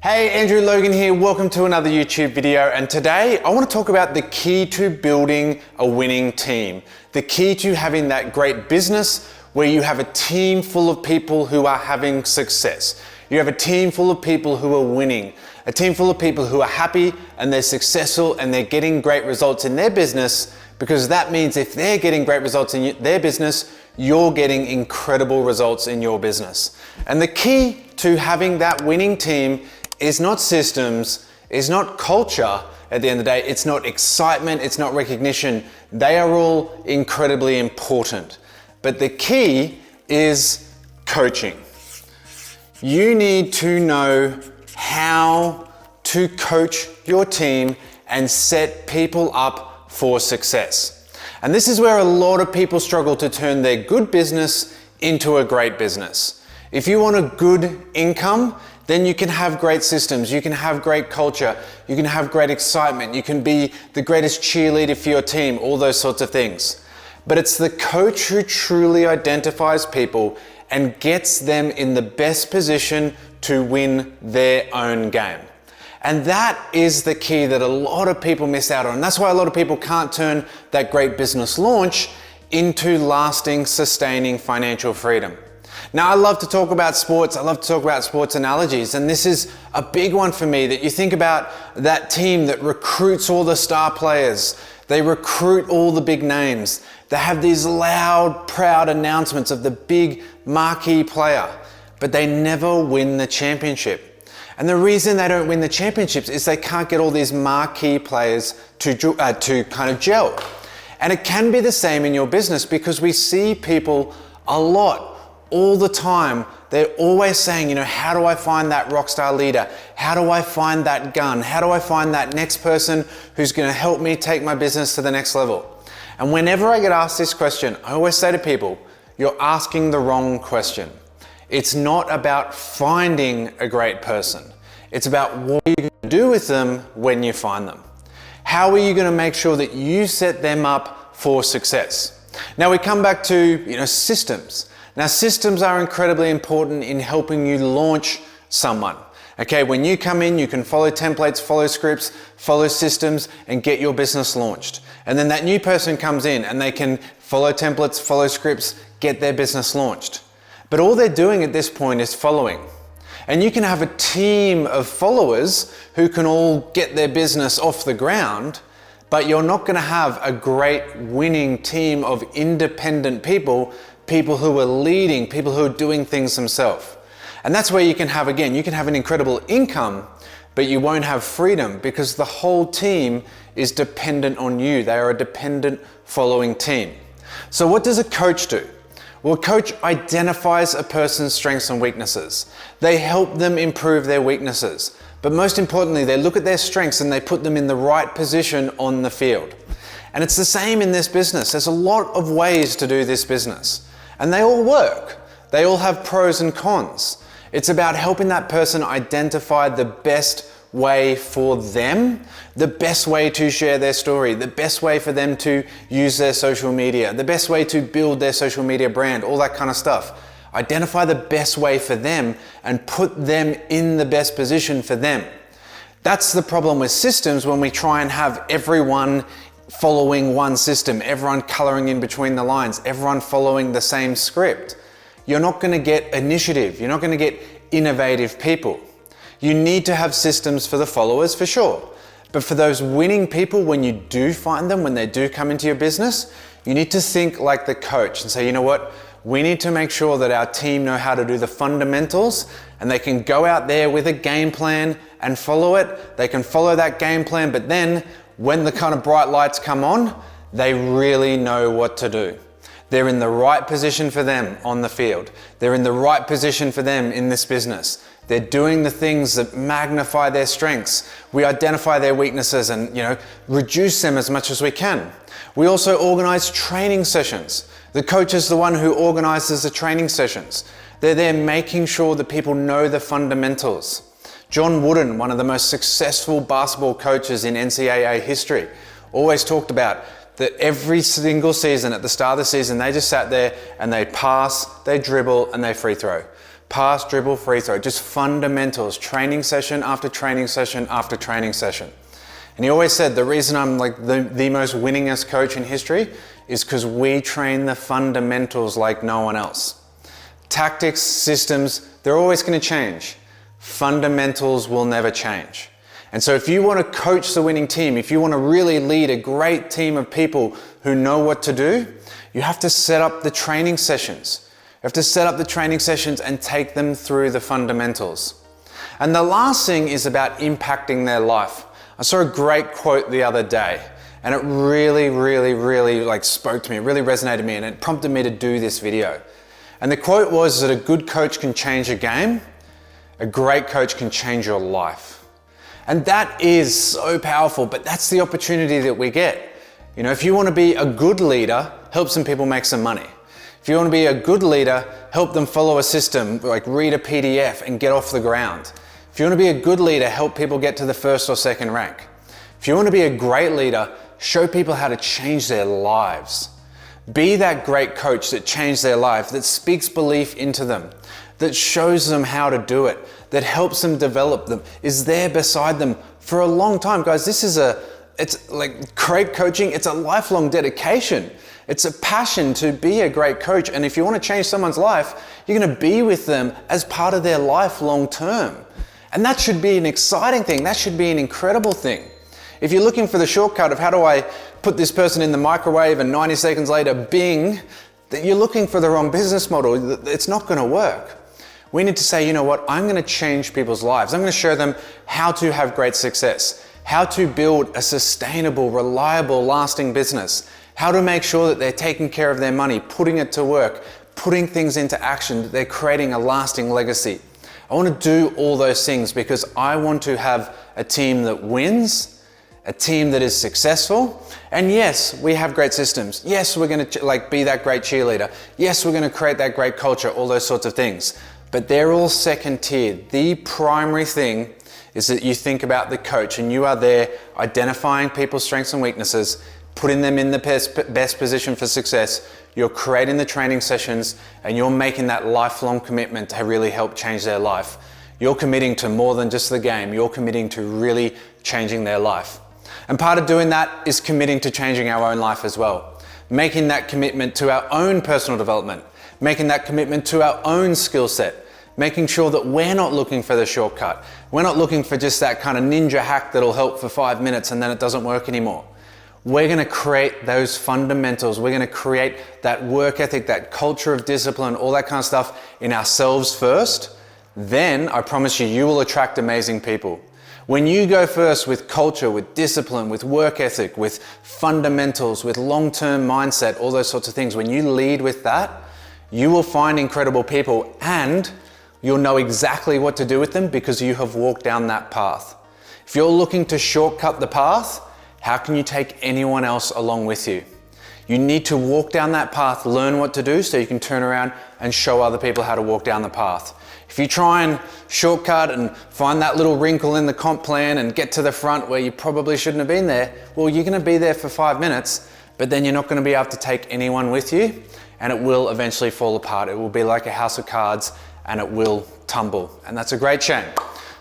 Hey, Andrew Logan here. Welcome to another YouTube video. And today I want to talk about the key to building a winning team. The key to having that great business where you have a team full of people who are having success. You have a team full of people who are winning, a team full of people who are happy and they're successful and they're getting great results in their business, because that means if they're getting great results in their business, you're getting incredible results in your business. And the key to having that winning team is not systems, is not culture at the end of the day, it's not excitement, it's not recognition. They are all incredibly important. But the key is coaching. You need to know how to coach your team and set people up for success. And this is where a lot of people struggle to turn their good business into a great business. If you want a good income, then you can have great systems, you can have great culture, you can have great excitement, you can be the greatest cheerleader for your team, all those sorts of things. But it's the coach who truly identifies people and gets them in the best position to win their own game. And that is the key that a lot of people miss out on. That's why a lot of people can't turn that great business launch into lasting, sustaining financial freedom. Now, I love to talk about sports. I love to talk about sports analogies. And this is a big one for me, that you think about that team that recruits all the star players. They recruit all the big names. They have these loud, proud announcements of the big marquee player, but they never win the championship. And the reason they don't win the championships is they can't get all these marquee players to kind of gel. And it can be the same in your business, because we see people a lot, all the time. They're always saying, how do I find that rock star leader? How do I find that gun? How do I find that next person who's going to help me take my business to the next level? And whenever I get asked this question, I always say to people, you're asking the wrong question. It's not about finding a great person. It's about what you're going to do with them when you find them. How are you going to make sure that you set them up for success? Now we come back to, systems. Now, systems are incredibly important in helping you launch someone. Okay, when you come in, you can follow templates, follow scripts, follow systems, and get your business launched. And then that new person comes in and they can follow templates, follow scripts, get their business launched. But all they're doing at this point is following. And you can have a team of followers who can all get their business off the ground, but you're not going to have a great winning team of independent people who are leading, people who are doing things themselves. And that's where you can have an incredible income, but you won't have freedom, because the whole team is dependent on you. They are a dependent following team. So what does a coach do? Well, a coach identifies a person's strengths and weaknesses. They help them improve their weaknesses. But most importantly, they look at their strengths and they put them in the right position on the field. And it's the same in this business. There's a lot of ways to do this business. And they all work. They all have pros and cons. It's about helping that person identify the best way for them, the best way to share their story, the best way for them to use their social media, the best way to build their social media brand, all that kind of stuff. Identify the best way for them and put them in the best position for them. That's the problem with systems, when we try and have everyone following one system, everyone coloring in between the lines, everyone following the same script. You're not going to get initiative. You're not going to get innovative people. You need to have systems for the followers, for sure. But for those winning people, when you do find them, when they do come into your business, you need to think like the coach and say, you know what? We need to make sure that our team know how to do the fundamentals, and they can go out there with a game plan and follow it. They can follow that game plan, but then when the kind of bright lights come on, they really know what to do. They're in the right position for them on the field. They're in the right position for them in this business. They're doing the things that magnify their strengths. We identify their weaknesses and, reduce them as much as we can. We also organize training sessions. The coach is the one who organizes the training sessions. They're there making sure that people know the fundamentals. John Wooden, one of the most successful basketball coaches in NCAA history, always talked about that every single season, at the start of the season, they just sat there and they pass, they dribble, and they free throw. pass, dribble, free throw, just fundamentals, training session after training session after training session. And he always said, the reason I'm like the most winningest coach in history is because we train the fundamentals like no one else. Tactics, systems, they're always going to change. Fundamentals will never change. And so if you want to coach the winning team, if you want to really lead a great team of people who know what to do, you have to set up the training sessions. You have to set up the training sessions and take them through the fundamentals. And the last thing is about impacting their life. I saw a great quote the other day, and it really like spoke to me, it really resonated with me, and it prompted me to do this video. And the quote was that a good coach can change a game, a great coach can change your life. And that is so powerful, but that's the opportunity that we get. You know, if you want to be a good leader, help some people make some money. If you want to be a good leader, help them follow a system, like read a PDF and get off the ground. If you want to be a good leader, help people get to the first or second rank. If you want to be a great leader, show people how to change their lives. Be that great coach that changed their life, that speaks belief into them, that shows them how to do it, that helps them develop them, is there beside them for a long time. Guys, it's like great coaching, it's a lifelong dedication. It's a passion to be a great coach. And if you want to change someone's life, you're going to be with them as part of their life long term. And that should be an exciting thing. That should be an incredible thing. If you're looking for the shortcut of how do I put this person in the microwave and 90 seconds later, bing, that you're looking for the wrong business model. It's not going to work. We need to say, you know what, I'm going to change people's lives. I'm going to show them how to have great success, how to build a sustainable, reliable, lasting business, how to make sure that they're taking care of their money, putting it to work, putting things into action, that they're creating a lasting legacy. I want to do all those things because I want to have a team that wins, a team that is successful. And yes, we have great systems. Yes, we're going to be that great cheerleader. Yes, we're going to create that great culture, all those sorts of things. But they're all second tier. The primary thing is that you think about the coach and you are there identifying people's strengths and weaknesses, putting them in the best position for success. You're creating the training sessions and you're making that lifelong commitment to really help change their life. You're committing to more than just the game. You're committing to really changing their life. And part of doing that is committing to changing our own life as well. Making that commitment to our own personal development, making that commitment to our own skill set, making sure that we're not looking for the shortcut. We're not looking for just that kind of ninja hack that'll help for 5 minutes and then it doesn't work anymore. We're going to create those fundamentals. We're going to create that work ethic, that culture of discipline, all that kind of stuff in ourselves first. Then I promise you, you will attract amazing people. When you go first with culture, with discipline, with work ethic, with fundamentals, with long-term mindset, all those sorts of things, when you lead with that, you will find incredible people and you'll know exactly what to do with them because you have walked down that path. If you're looking to shortcut the path, how can you take anyone else along with you? You need to walk down that path, learn what to do so you can turn around and show other people how to walk down the path. If you try and shortcut and find that little wrinkle in the comp plan and get to the front where you probably shouldn't have been there, well, you're going to be there for 5 minutes, but then you're not going to be able to take anyone with you and it will eventually fall apart. It will be like a house of cards and it will tumble. And that's a great shame.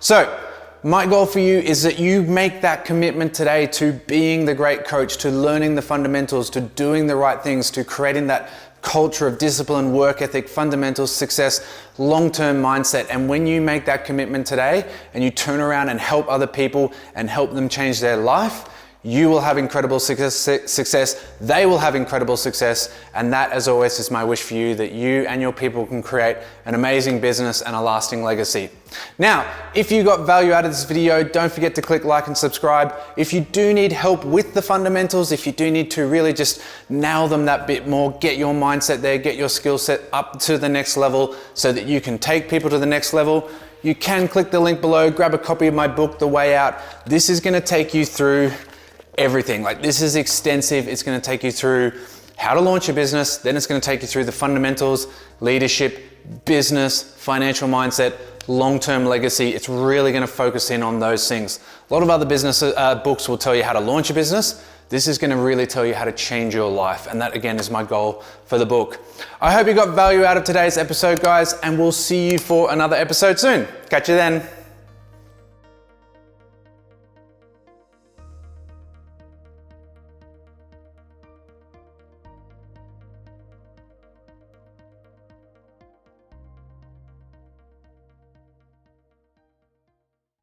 So my goal for you is that you make that commitment today to being the great coach, to learning the fundamentals, to doing the right things, to creating that culture of discipline, work ethic, fundamentals, success, long-term mindset. And when you make that commitment today and you turn around and help other people and help them change their life, you will have incredible success, they will have incredible success, and that, as always, is my wish for you, that you and your people can create an amazing business and a lasting legacy. Now, if you got value out of this video, don't forget to click like and subscribe. If you do need help with the fundamentals, if you do need to really just nail them that bit more, get your mindset there, get your skill set up to the next level so that you can take people to the next level, you can click the link below, grab a copy of my book, The Way Out. This is going to take you through everything. Like, this is extensive. It's going to take you through how to launch a business. Then it's going to take you through the fundamentals, leadership, business, financial mindset, long-term legacy. It's really going to focus in on those things. A lot of other business books will tell you how to launch a business, This is gonna really tell you how to change your life. And that again is my goal for the book. I hope you got value out of today's episode, guys, and we'll see you for another episode soon. Catch you then.